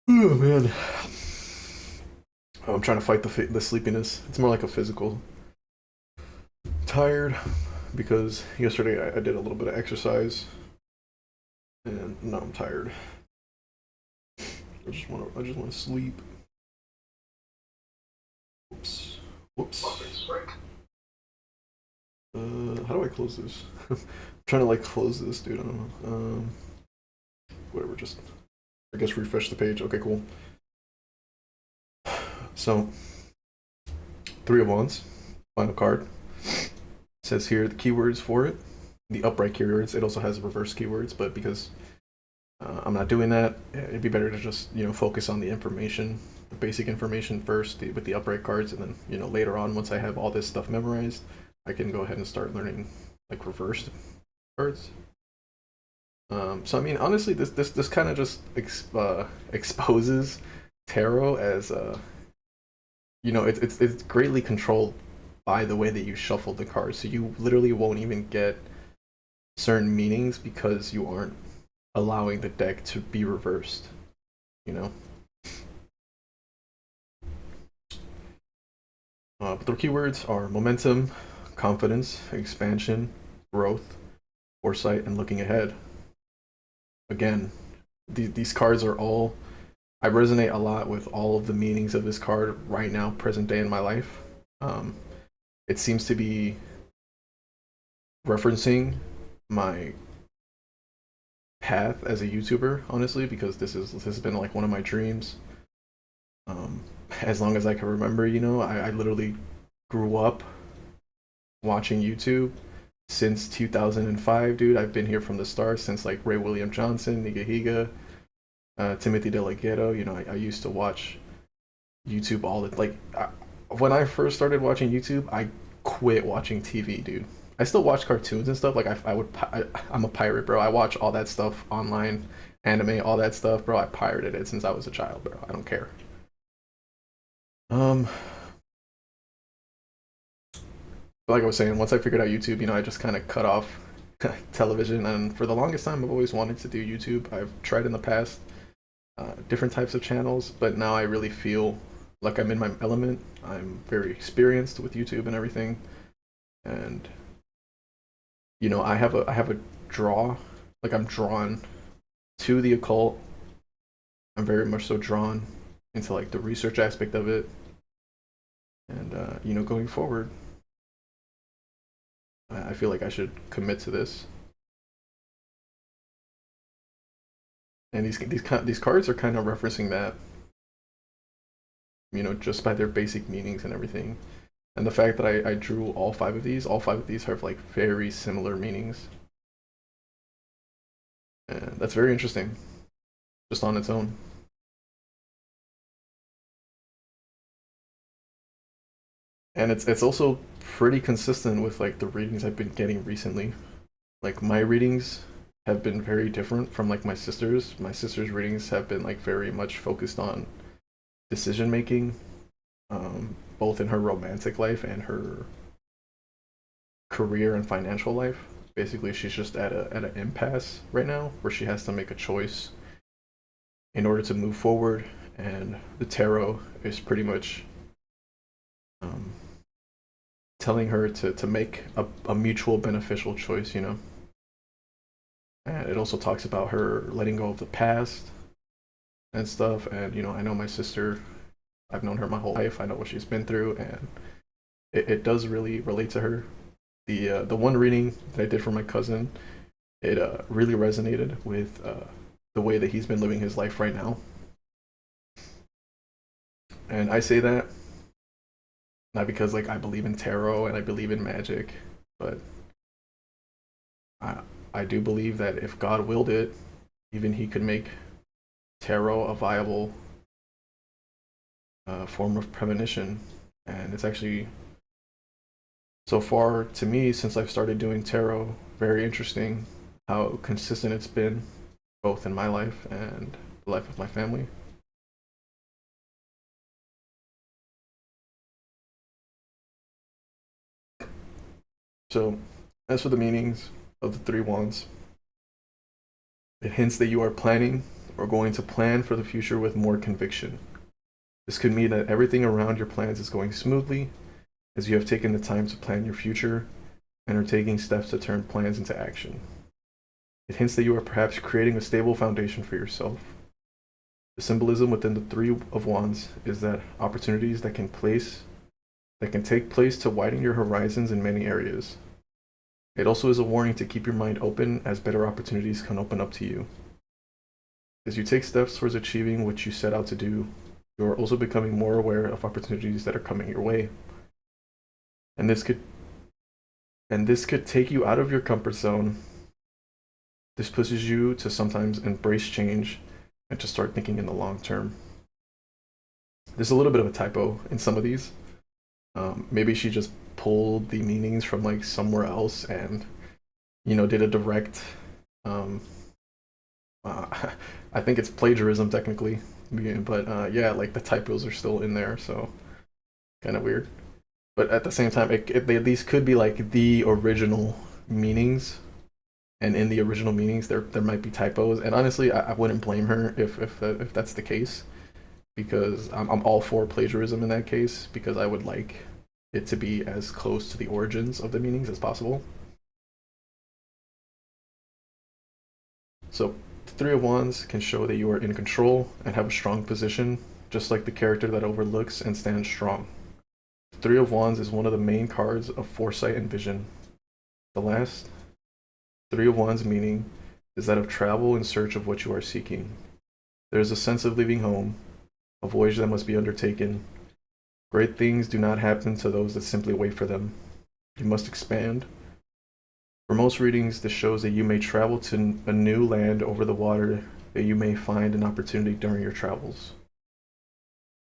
Oh man, I'm trying to fight the sleepiness. It's more like a physical. tired because yesterday I did a little bit of exercise, and now I'm tired. I just want to sleep. Whoops. Whoops. How do I close this? I'm trying to like close this, dude. I don't know. Whatever. Just I guess refresh the page. Okay, cool. So, Three of Wands, final card. It says here the keywords for it, the upright keywords. It also has reverse keywords, but because I'm not doing that, it'd be better to just focus on the information, the basic information first with the upright cards, and then later on, once I have all this stuff memorized, I can go ahead and start learning like reversed cards. So I mean, honestly, this kind of just exposes tarot as it's greatly controlled by the way that you shuffle the cards. So you literally won't even get certain meanings because you aren't allowing the deck to be reversed. You know. But the keywords are momentum, confidence, expansion, growth, foresight, and looking ahead. Again, these cards are all. I resonate a lot with all of the meanings of this card right now, present day in my life. It seems to be referencing my path as a YouTuber, honestly, because this has been like one of my dreams. As long as I can remember, I literally grew up watching YouTube since 2005, dude. I've been here from the start, since like Ray William Johnson, Nigahiga, Timothy DeLaGhetto. I used to watch YouTube all the when I first started watching YouTube, I quit watching TV, dude. I still watch cartoons and stuff. Like I'm a pirate, bro. I watch all that stuff online, anime, all that stuff, bro. I pirated it since I was a child, bro. I don't care. Um, but like I was saying, once I figured out YouTube, I just kind of cut off television, and for the longest time, I've always wanted to do YouTube. I've tried in the past different types of channels, but now I really feel like I'm in my element. I'm very experienced with YouTube and everything, and I have a draw. Like I'm drawn to the occult. I'm very much so drawn into like the research aspect of it, and going forward, I feel like I should commit to this. And these cards are kind of referencing that, just by their basic meanings and everything. And the fact that I drew all five of these have like very similar meanings. And that's very interesting, just on its own. And it's also pretty consistent with like the readings I've been getting recently. Like my readings have been very different from like my sister's. My sister's readings have been like very much focused on decision making, both in her romantic life and her career and financial life. Basically, she's just at an impasse right now where she has to make a choice in order to move forward, and the tarot is pretty much telling her to make a mutual beneficial choice. And it also talks about her letting go of the past and stuff. And I know my sister. I've known her my whole life. I know what she's been through, and it does really relate to her. The one reading that I did for my cousin, it really resonated with the way that he's been living his life right now. And I say that not because like I believe in tarot and I believe in magic, but I do believe that if God willed it, even He could make tarot a viable form of premonition. And it's actually, so far to me, since I've started doing tarot, very interesting how consistent it's been, both in my life and the life of my family. So, as for the meanings of the three wands, it hints that you are planning or going to plan for the future with more conviction. This could mean that everything around your plans is going smoothly, as you have taken the time to plan your future and are taking steps to turn plans into action. It hints that you are perhaps creating a stable foundation for yourself. The symbolism within the Three of Wands is that opportunities that can take place to widen your horizons in many areas. It also is a warning to keep your mind open as better opportunities can open up to you. As you take steps towards achieving what you set out to do, you are also becoming more aware of opportunities that are coming your way. And this could take you out of your comfort zone. This pushes you to sometimes embrace change and to start thinking in the long term. There's a little bit of a typo in some of these. Maybe she just pulled the meanings from like somewhere else and did a direct I think it's plagiarism technically, but yeah, like the typos are still in there, so kind of weird. But at the same time, these could be like the original meanings, and in the original meanings, there might be typos. And honestly, I wouldn't blame her if that's the case, because I'm all for plagiarism in that case, because I would like it to be as close to the origins of the meanings as possible. So the Three of Wands can show that you are in control and have a strong position, just like the character that overlooks and stands strong. The Three of Wands is one of the main cards of foresight and vision. The last Three of Wands meaning is that of travel in search of what you are seeking. There is a sense of leaving home, a voyage that must be undertaken. Great things do not happen to those that simply wait for them. You must expand. For most readings, this shows that you may travel to a new land over the water, that you may find an opportunity during your travels.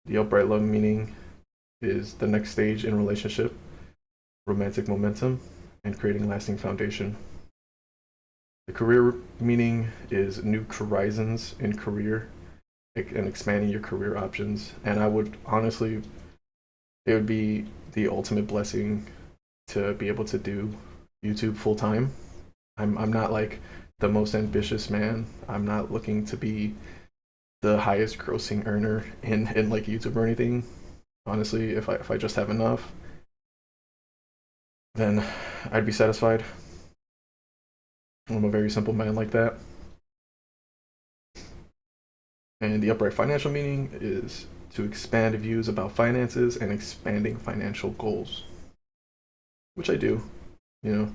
The upright love meaning is the next stage in relationship, romantic momentum, and creating lasting foundation. The career meaning is new horizons in career and expanding your career options. And I would honestly, it would be the ultimate blessing to be able to do YouTube full time. I'm not like the most ambitious man. I'm not looking to be the highest grossing earner in like YouTube or anything. Honestly, if I just have enough, then I'd be satisfied. I'm a very simple man like that. And the upright financial meaning is to expand views about finances and expanding financial goals, which I do. You know,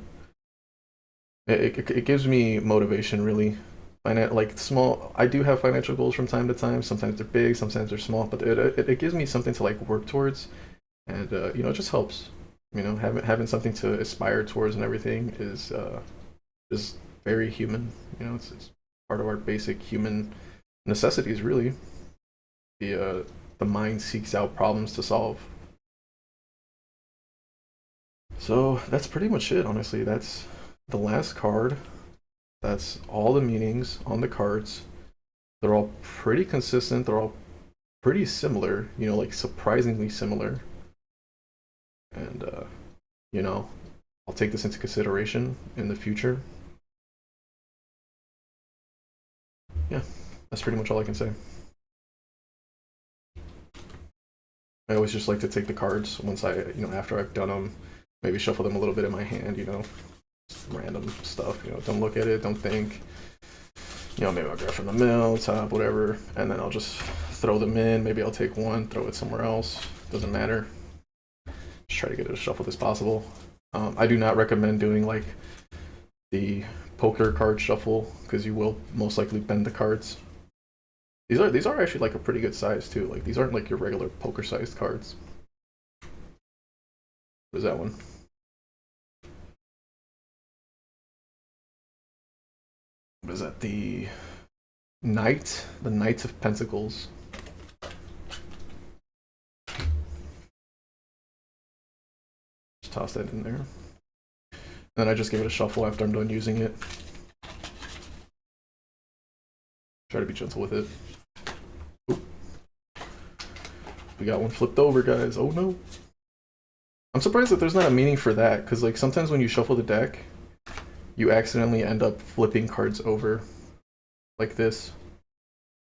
it gives me motivation really. Like small, I do have financial goals from time to time. Sometimes they're big, sometimes they're small, but it gives me something to like work towards, and it just helps. Having something to aspire towards and everything is very human. It's part of our basic human necessities, really. The mind seeks out problems to solve. So that's pretty much it, honestly. That's the last card. That's all the meanings on the cards. They're all pretty consistent. They're all pretty similar, like surprisingly similar. And, I'll take this into consideration in the future. Yeah, that's pretty much all I can say. I always just like to take the cards once after I've done them, maybe shuffle them a little bit in my hand, random stuff, don't look at it, don't think. Maybe I'll grab from the mill, top, whatever, and then I'll just throw them in. Maybe I'll take one, throw it somewhere else. Doesn't matter. Just try to get it as shuffled as possible. I do not recommend doing like the poker card shuffle because you will most likely bend the cards. These are actually like a pretty good size too. Like these aren't like your regular poker sized cards. What is that one? What is that? The Knight of Pentacles. Just toss that in there. And then I just give it a shuffle after I'm done using it. Try to be gentle with it. Ooh. We got one flipped over, guys. Oh no. I'm surprised that there's not a meaning for that, because like sometimes when you shuffle the deck, you accidentally end up flipping cards over like this.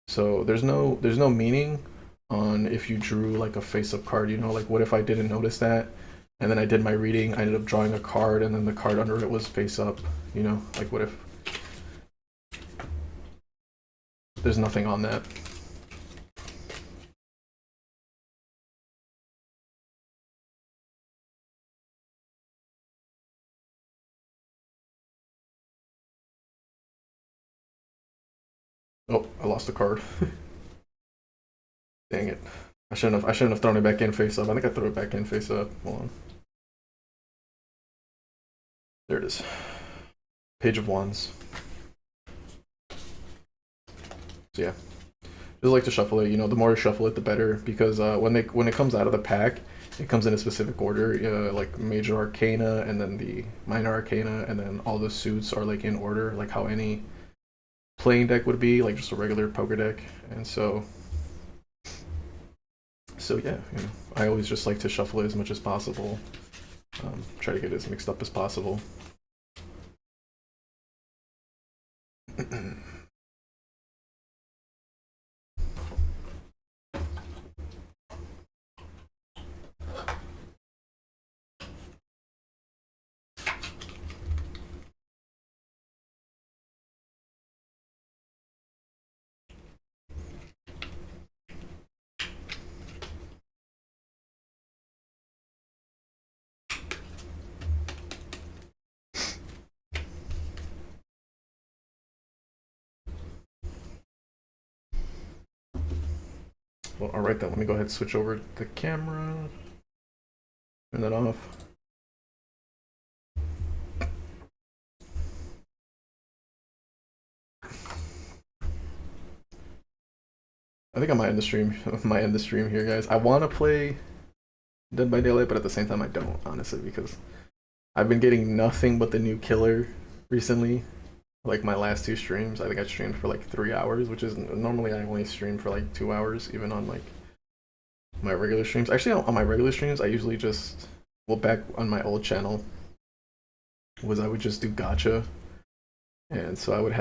So there's no meaning on if you drew like a face-up card, like what if I didn't notice that? and then I did my reading. I ended up drawing a card, and then the card under it was face up. You know, like what if there's nothing on that? Oh, I lost the card. Dang it. I shouldn't have thrown it back in face up. I think I threw it back in face up. Hold on. There it is. Page of Wands. So yeah. Just like to shuffle it, you know, the more you shuffle it the better, because when it comes out of the pack, it comes in a specific order, like major arcana and then the minor arcana, and then all the suits are like in order, like how any playing deck would be, like just a regular poker deck. And so yeah, you know, I always just like to shuffle it as much as possible. Try to get it as mixed up as possible. Well, all right then. Let me go ahead and switch over the camera. Turn that off. I think I might end the stream. Might end the stream here, guys. I want to play Dead by Daylight, but at the same time, I don't, honestly, because I've been getting nothing but the new killer recently. Like my last two streams, I think I streamed for like 3 hours, which is normally I only stream for like 2 hours, even on like my regular streams. Actually, on my regular streams, I usually just, well, back on my old channel, was I would just do gacha, and so I would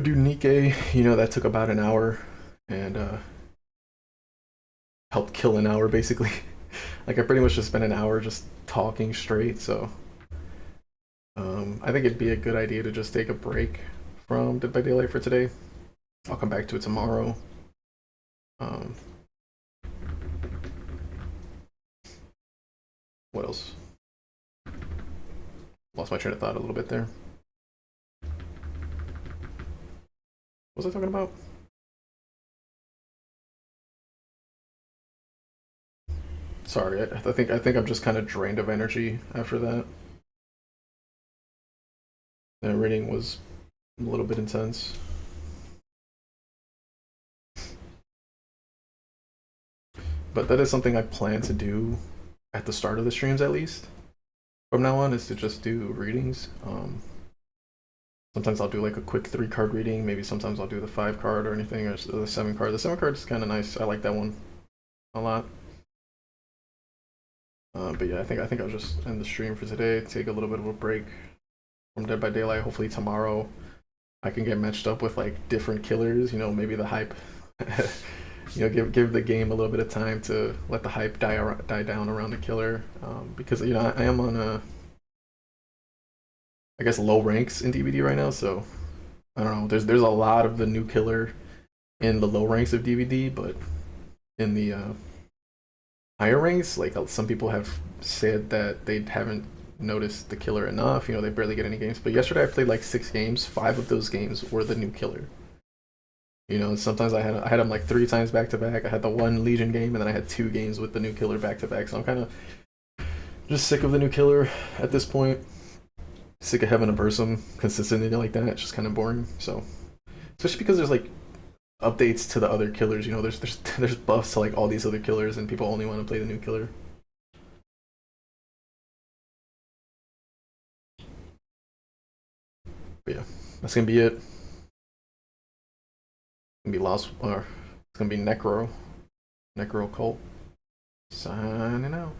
do Nikkei, you know, that took about an hour, and helped kill an hour basically. Like I pretty much just spent an hour just talking straight, so I think it'd be a good idea to just take a break from Dead by Daylight for today. I'll come back to it tomorrow. What else? Lost my train of thought a little bit there. What was I talking about? Sorry, I think I'm just kind of drained of energy after that. The reading was a little bit intense. But that is something I plan to do at the start of the streams, at least. From now on, is to just do readings. Sometimes I'll do like a quick 3-card reading. Maybe sometimes I'll do the 5-card or anything, or the 7-card. The 7-card is kind of nice. I like that one a lot. But yeah, I think I'll just end the stream for today. Take a little bit of a break from Dead by Daylight. Hopefully tomorrow I can get matched up with like different killers. You know, maybe the hype. You know, give the game a little bit of time to let the hype die down around the killer. Because you know I am on I guess low ranks in DBD right now, so I don't know. There's a lot of the new killer in the low ranks of DBD, but in the higher ranks, like some people have said that they haven't noticed the killer enough. You know, they barely get any games. But yesterday I played like 6 games. 5 of those games were the new killer. You know, sometimes I had him like 3 times back to back. I had the 1 Legion game, and then I had 2 games with the new killer back to back. So I'm kind of just sick of the new killer at this point. Sick of having a Versum consistently like that. It's just kind of boring. So, especially because there's like updates to the other killers. You know, there's buffs to like all these other killers, and people only want to play the new killer. But yeah, that's gonna be it. Gonna be Lost, or it's gonna be Necro Cult signing out.